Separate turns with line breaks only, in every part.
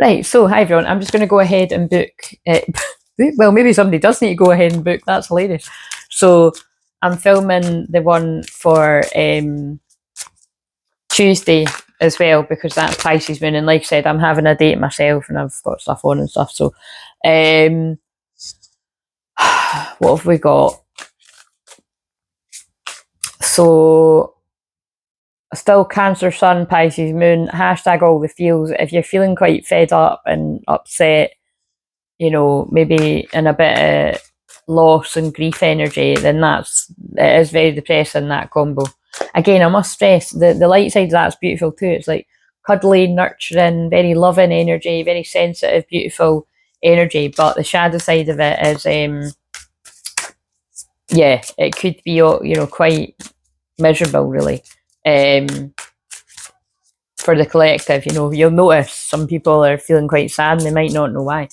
Right, so hi everyone. I'm just going to go ahead and book. Well, maybe somebody does need to go ahead and book. That's hilarious. So I'm filming the one for Tuesday as well because that's Pisces moon. And like I said, I'm having a date myself and I've got stuff on and stuff. So what have we got? So still Cancer, Sun, Pisces moon. Hashtag all the feels. If you're feeling quite fed up and upset, you know, maybe in a bit of loss and grief energy, then it is very depressing, that combo. Again, I must stress the light side of that's beautiful too. It's like cuddly, nurturing, very loving energy, very sensitive, beautiful energy. But the shadow side of it is, yeah, it could be, you know, quite miserable, really. For the collective, you know, you'll notice some people are feeling quite sad and they might not know why.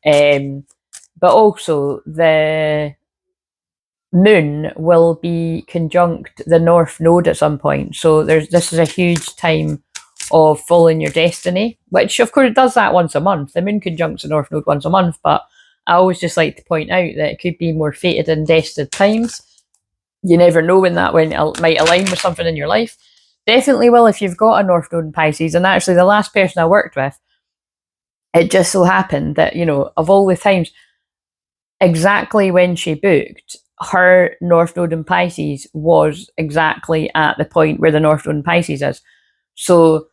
But also the moon will be conjunct the north node at some point. So this is a huge time of following your destiny, which of course it does that once a month. The moon conjuncts the north node once a month, but I always just like to point out that it could be more fated and destined times. You never know when it might align with something in your life. Definitely will if you've got a north node in Pisces. And actually the last person I worked with, it just so happened that, you know, of all the times, exactly when she booked, her North Node in Pisces was exactly at the point where the North Node in Pisces is. So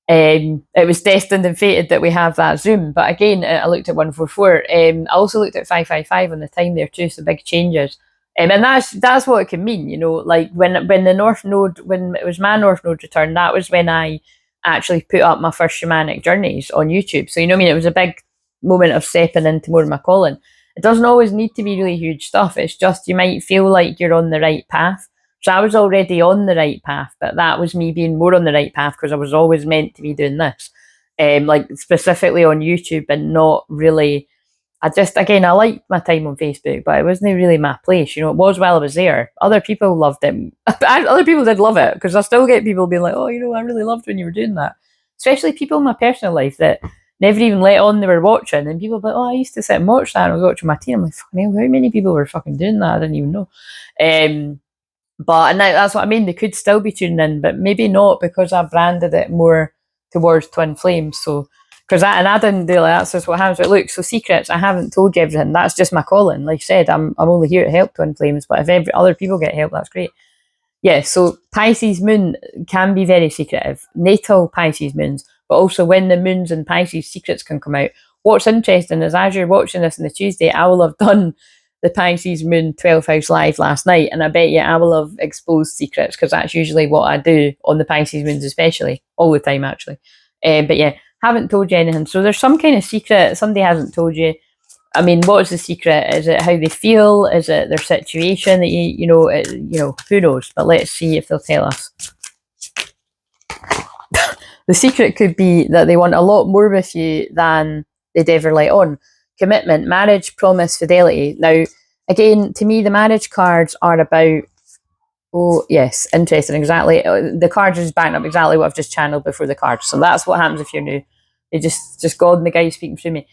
it was destined and fated that we have that Zoom. But again, I looked at 144. I also looked at 555 on the time there too, so big changes. And that's what it can mean, you know, like when the North Node, when it was my North Node return, that was when I actually put up my first shamanic journeys on YouTube. So, you know what I mean? It was a big moment of stepping into more of my calling. It doesn't always need to be really huge stuff. It's just you might feel like you're on the right path. So I was already on the right path, but that was me being more on the right path because I was always meant to be doing this. Like specifically on YouTube and not really. I liked my time on Facebook, but it wasn't really my place. You know, it was while I was there. Other people loved it. Other people did love it because I still get people being like, oh, you know, I really loved when you were doing that. Especially people in my personal life that never even let on they were watching. And people were like, oh, I used to sit and watch that and I was watching my team. I'm like, fucking hell, how many people were fucking doing that? I didn't even know. But and that's what I mean. They could still be tuning in, but maybe not because I branded it more towards Twinflame. So, because I didn't do like that's just what happens. But look, so secrets, I haven't told you everything. That's just my calling. Like I said, I'm only here to help Twinflames, but if other people get help, that's great. Yeah, so Pisces moon can be very secretive. Natal Pisces moons, but also when the moons and Pisces secrets can come out. What's interesting is as you're watching this on the Tuesday, I will have done the Pisces moon 12th house live last night, and I bet you I will have exposed secrets because that's usually what I do on the Pisces moons, especially all the time actually. But yeah, haven't told you anything. So there's some kind of secret somebody hasn't told you. I mean, what is the secret? Is it how they feel? Is it their situation that you know, who knows? But let's see if they'll tell us. The secret could be that they want a lot more with you than they'd ever let on. Commitment, marriage, promise, fidelity. Now, again, to me, the marriage cards are about, oh, yes, interesting, exactly. The cards is backing up exactly what I've just channeled before the cards. So that's what happens if you're new. They just God and the guy speaking through me.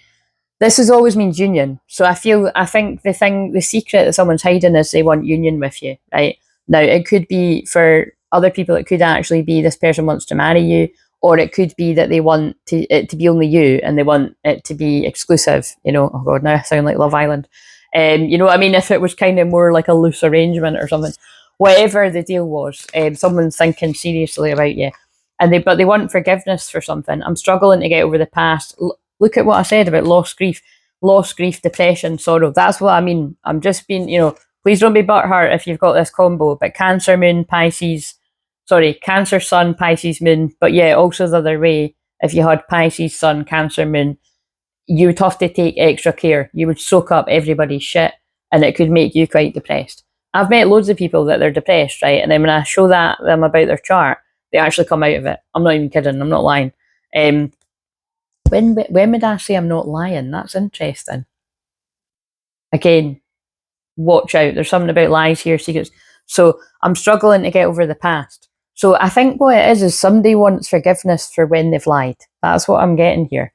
This has always means union. So I think the secret that someone's hiding is they want union with you, right? Now, it could be for other people, it could actually be this person wants to marry you, or it could be that they want it to be only you and they want it to be exclusive, you know. Oh God, now I sound like Love Island. You know what I mean? If it was kind of more like a loose arrangement or something, whatever the deal was, someone's thinking seriously about you. But they want forgiveness for something. I'm struggling to get over the past. Look at what I said about lost grief, depression, sorrow. That's what I mean. I'm just being, you know, please don't be butthurt if you've got this combo. But Cancer moon, Cancer sun, Pisces moon. But yeah, also the other way, if you had Pisces sun, Cancer moon, you would have to take extra care. You would soak up everybody's shit and it could make you quite depressed. I've met loads of people that they're depressed, right? And then when I show them about their chart, they actually come out of it. I'm not even kidding. I'm not lying. When would I say I'm not lying? That's interesting. Again, watch out. There's something about lies here, secrets. So I'm struggling to get over the past. So I think what it is somebody wants forgiveness for when they've lied. That's what I'm getting here.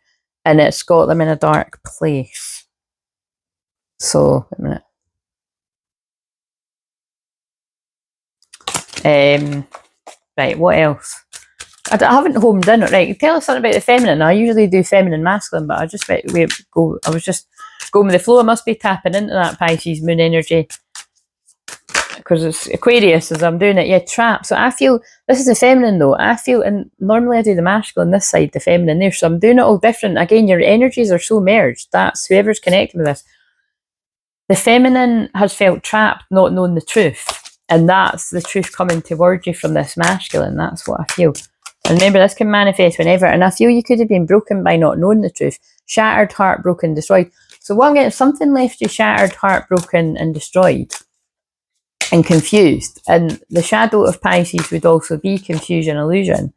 and it's got them in a dark place. So, wait a minute. Right, what else? I haven't homed in. Right, tell us something about the feminine. I usually do feminine, masculine, but I was just going with the flow. I must be tapping into that Pisces moon energy because it's Aquarius as I'm doing it. Yeah, trap. So I feel this is the feminine though. I feel, and normally I do the masculine this side, the feminine there. So I'm doing it all different. Again, your energies are so merged. That's whoever's connecting with this. The feminine has felt trapped, not knowing the truth, and that's the truth coming towards you from this masculine. That's what I feel. And remember, this can manifest whenever. And I feel you could have been broken by not knowing the truth. Shattered, heartbroken, destroyed. So what I'm getting, something left you shattered, heartbroken, and destroyed. And confused. And the shadow of Pisces would also be confusion, illusion.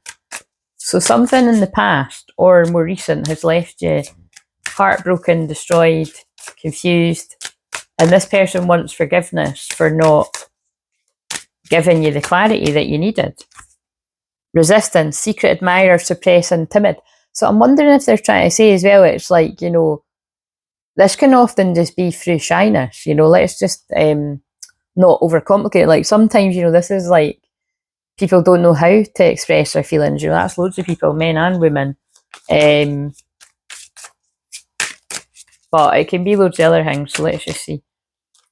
So something in the past, or more recent, has left you heartbroken, destroyed, confused. And this person wants forgiveness for not giving you the clarity that you needed. Resistance, secret admirer, suppressing, timid. So I'm wondering if they're trying to say as well, it's like, you know, this can often just be through shyness, you know, let's just not overcomplicate. Like sometimes, you know, this is like people don't know how to express their feelings, you know, that's loads of people, men and women. But it can be loads of other things, so let's just see.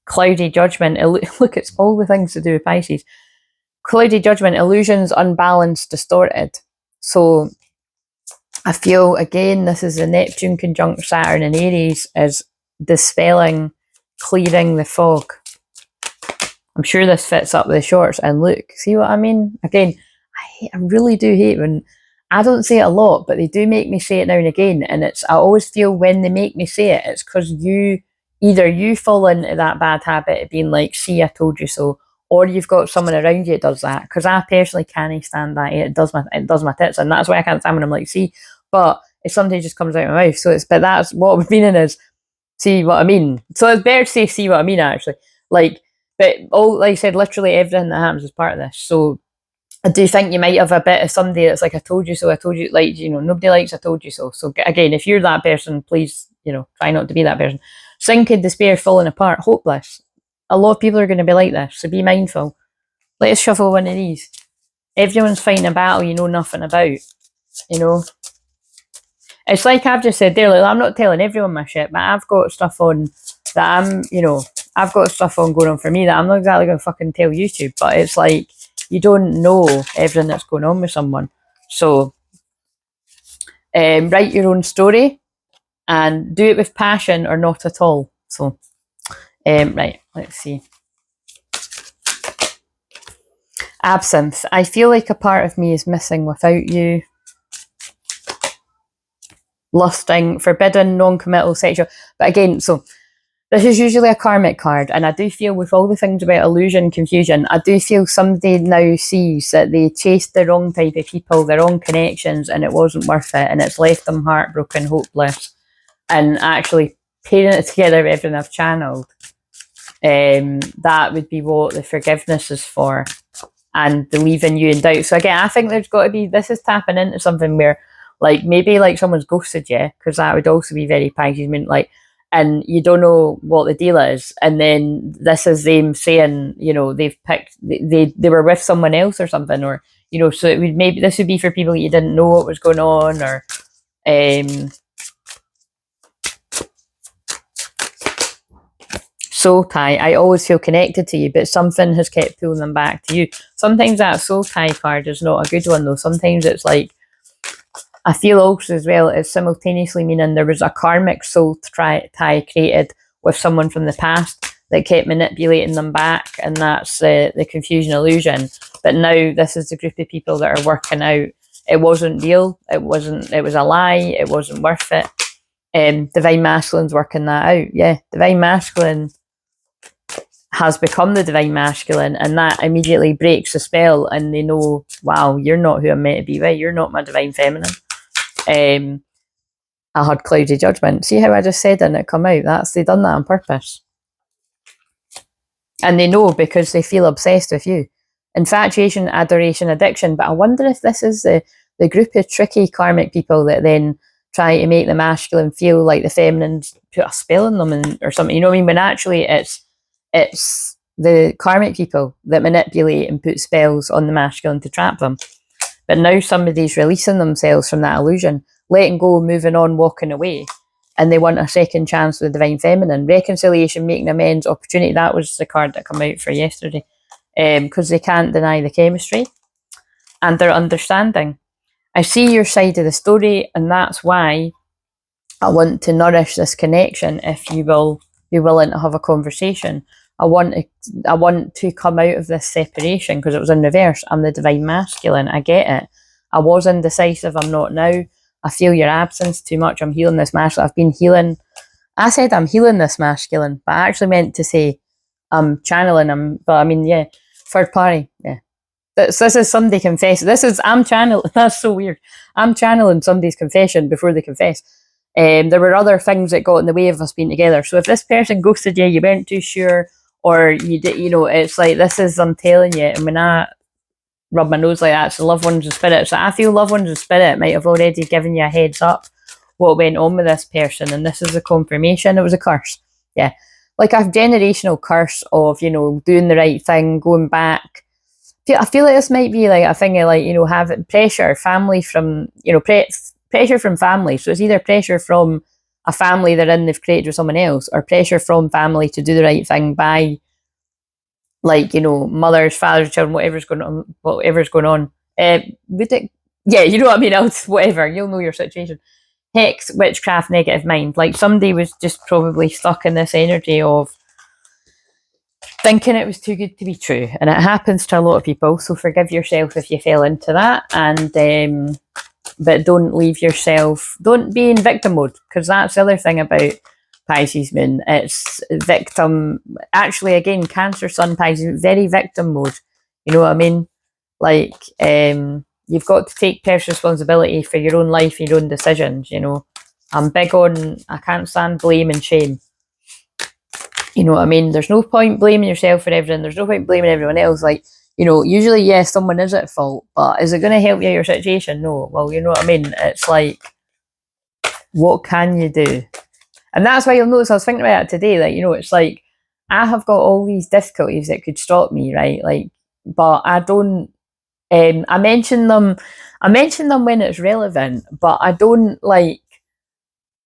Cloudy judgment, look, it's all the things to do with Pisces. Cloudy judgment, illusions, unbalanced, distorted. So I feel, again, this is the Neptune conjunct Saturn in Aries, is dispelling, clearing the fog. I'm sure this fits up with the shorts. And look, see what I mean? Again, I really do hate when, I don't say it a lot, but they do make me say it now and again. And I always feel when they make me say it, it's because either you fall into that bad habit of being like, see, I told you so, or you've got someone around you that does that. Because I personally can't stand that. It does my tits, and that's why I can't stand when I'm like, see. But it sometimes just comes out of my mouth. But that's what we're meaning is, see what I mean. So it's better to say, see what I mean, actually. Like I said, literally everything that happens is part of this. So I do think you might have a bit of somebody that's like, I told you so, I told you, like, you know, nobody likes I told you so. So again, if you're that person, please, you know, try not to be that person. Sinking, despair, falling apart, hopeless. A lot of people are going to be like this, so be mindful. Let's shuffle one of these. Everyone's fighting a battle you know nothing about, you know. It's like I've just said there, like, I'm not telling everyone my shit, but I've got stuff on that I've got stuff on going on for me that I'm not exactly going to fucking tell YouTube, but it's like, you don't know everything that's going on with someone. So, write your own story and do it with passion or not at all. So, right, let's see. Absinthe. I feel like a part of me is missing without you. Lusting, forbidden, non-committal, sexual. But again, so this is usually a karmic card, and I do feel with all the things about illusion, confusion, I do feel somebody now sees that they chased the wrong type of people, the wrong connections, and it wasn't worth it, and it's left them heartbroken, hopeless, and actually pairing it together with everything I've channeled. That would be what the forgiveness is for, and the leaving you in doubt. So again, I think there's got to be, this is tapping into something where, like, maybe like someone's ghosted you, because that would also be very Pisces, like, and you don't know what the deal is, and then this is them saying, you know, they've picked, they were with someone else or something, or, you know, so it would, maybe this would be for people you didn't know what was going on, or soul tie. I always feel connected to you, but something has kept pulling them back to you. Sometimes that soul tie card is not a good one though. Sometimes it's like, I feel also as well, it's simultaneously meaning there was a karmic soul tie created with someone from the past that kept manipulating them back, and that's the confusion illusion. But now this is the group of people that are working out, it wasn't real, it was a lie, it wasn't worth it. Divine Masculine's working that out. Yeah, Divine Masculine has become the Divine Masculine, and that immediately breaks the spell, and they know, wow, you're not who I'm meant to be with, you're not my Divine Feminine. I had cloudy judgment. See how I just said and it come out? They done that on purpose. And they know because they feel obsessed with you. Infatuation, adoration, addiction. But I wonder if this is the group of tricky karmic people that then try to make the masculine feel like the feminine's put a spell on them or something, you know what I mean? When actually it's the karmic people that manipulate and put spells on the masculine to trap them. But now somebody's releasing themselves from that illusion, letting go, moving on, walking away, and they want a second chance with the divine feminine. Reconciliation, making amends, opportunity. That was the card that came out for yesterday. Because they can't deny the chemistry and their understanding. I see your side of the story, and that's why I want to nourish this connection. If you will be willing to have a conversation, I want to come out of this separation, because it was in reverse. I'm the divine masculine. I get it. I was indecisive. I'm not now. I feel your absence too much. I'm healing this masculine. I've been healing. I said I'm healing this masculine, but I actually meant to say I'm channeling him. But I mean, yeah, third party. Yeah. This is somebody confessing. I'm channeling. That's so weird. I'm channeling somebody's confession before they confess. There were other things that got in the way of us being together. So if this person ghosted you, you weren't too sure, or you did, you know, it's like, this is, I'm telling you, and when I rub my nose like that, it's the loved ones and spirit. So I feel loved ones and spirit might have already given you a heads up what went on with this person, and this is a confirmation. It was a curse. Yeah. Like a generational curse of, you know, doing the right thing, going back. I feel like this might be like a thing of, like, you know, having pressure, family from, you know, pressure from family. So it's either pressure from a family they're in, they've created with someone else, or pressure from family to do the right thing by, like, you know, mothers, fathers, children, whatever's going on. Would it? Yeah, you know what I mean? Whatever, you'll know your situation. Hex, witchcraft, negative mind. Like somebody was just probably stuck in this energy of thinking it was too good to be true, and it happens to a lot of people. So forgive yourself if you fell into that, and but don't leave yourself. Don't be in victim mode, because that's the other thing about Pisces moon. It's victim. Actually, again, Cancer Sun Pisces, very victim mode. You know what I mean? Like, you've got to take personal responsibility for your own life, your own decisions. You know, I'm big on. I can't stand blame and shame. You know what I mean? There's no point blaming yourself for everything. There's no point blaming everyone else. Like, you know, usually, yes, someone is at fault, but is it going to help you out your situation? No. Well, you know what I mean? It's like, what can you do? And that's why you'll notice, I was thinking about it today, like, you know, it's like, I have got all these difficulties that could stop me, right? Like, but I don't, I mention them when it's relevant, but I don't, like,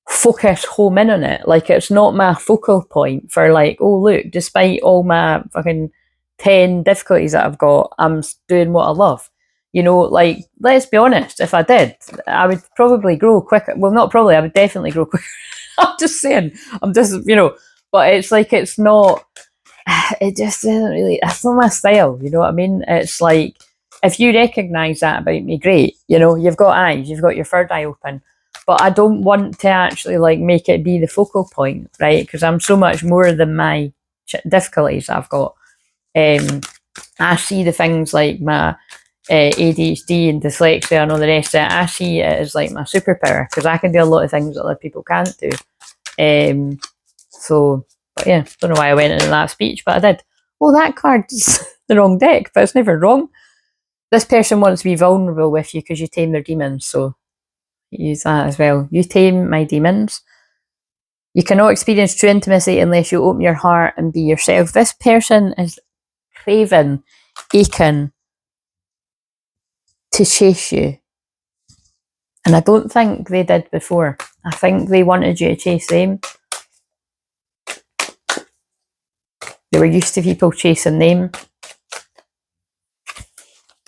focus home in on it. Like, it's not my focal point for, like, oh look, despite all my fucking 10 difficulties that I've got, I'm doing what I love. You know, like, let's be honest, if I did, I would probably grow quicker. Well, not probably, I would definitely grow quicker. I'm just saying, I'm just, you know, but it's like, it's not, it just isn't really, that's not my style, you know what I mean? It's like, if you recognise that about me, great, you know, you've got eyes, you've got your third eye open. But I don't want to actually, like, make it be the focal point, right? Because I'm so much more than my difficulties I've got. I see the things like my ADHD and dyslexia and all the rest of it. I see it as like my superpower, because I can do a lot of things that other people can't do. So, but yeah, don't know why I went into that speech, but I did. Oh, that card's the wrong deck, but it's never wrong. This person wants to be vulnerable with you because you tame their demons, so use that as well. You tame my demons. You cannot experience true intimacy unless you open your heart and be yourself. This person is craving, aching to chase you. And I don't think they did before. I think they wanted you to chase them. They were used to people chasing them.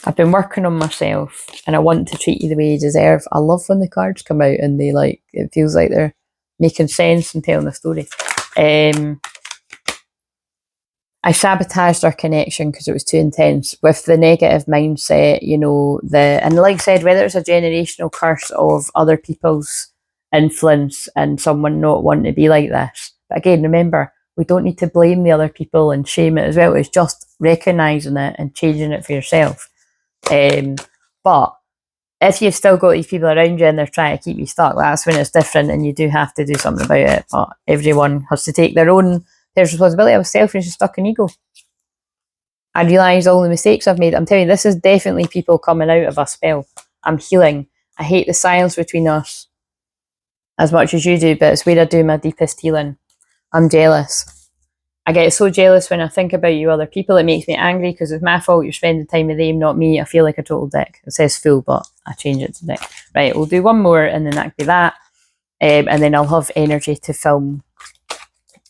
I've been working on myself, and I want to treat you the way you deserve. I love when the cards come out and they, like, it feels like they're making sense and telling a story. I sabotaged our connection because it was too intense with the negative mindset, you know, and like I said, whether it's a generational curse of other people's influence and someone not wanting to be like this. But again, remember, we don't need to blame the other people and shame it as well. It's just recognising it and changing it for yourself. But if you've still got these people around you and they're trying to keep you stuck, that's when it's different and you do have to do something about it. But everyone has to take their own responsibility. I was selfish and stuck in ego. I realise all the mistakes I've made. I'm telling you, this is definitely people coming out of a spell. I'm healing. I hate the silence between us. as much as you do, but it's where I do my deepest healing. I'm jealous. I get so jealous when I think about you other people. It makes me angry because it's my fault you're spending time with them, not me. I feel like a total dick. It says fool, but I change it to dick. Right, we'll do one more and then that could be that. And then I'll have energy to film.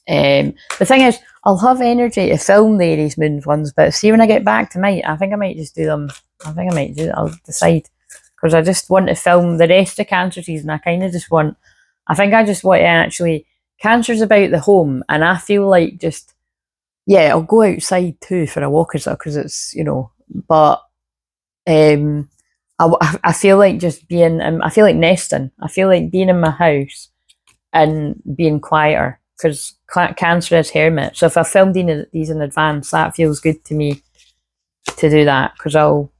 The thing is, I'll have energy to film the Aries Moons ones, but see when I get back tonight, I think I might just do them. I think I might do it. I'll decide. Because I just want to film the rest of Cancer season. I kind of just want, I think I just want to actually, Cancer's about the home, and I feel like just, yeah, I'll go outside too for a walk or so, because it's, you know, but I feel like just being, I feel like nesting. I feel like being in my house and being quieter, because Cancer is hermit. So if I filmed these in advance, that feels good to me to do that, because I'll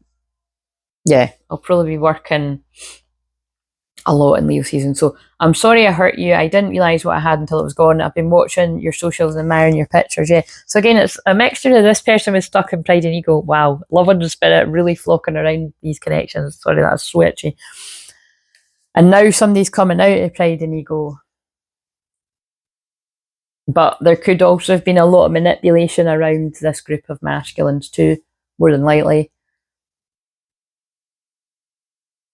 probably be working a lot in Leo season. So I'm sorry I hurt you. I didn't realise what I had until it was gone. I've been watching your socials and admiring your pictures. Yeah. So again, it's a mixture of this person was stuck in Pride and Ego. Wow. Love and Spirit really flocking around these connections. Sorry, that's switchy. And now somebody's coming out of Pride and Ego. But there could also have been a lot of manipulation around this group of masculines too, more than likely.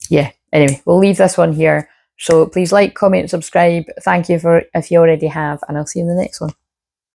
Yeah. Anyway, we'll leave this one here. So please like, comment, subscribe. Thank you for if you already have, and I'll see you in the next one.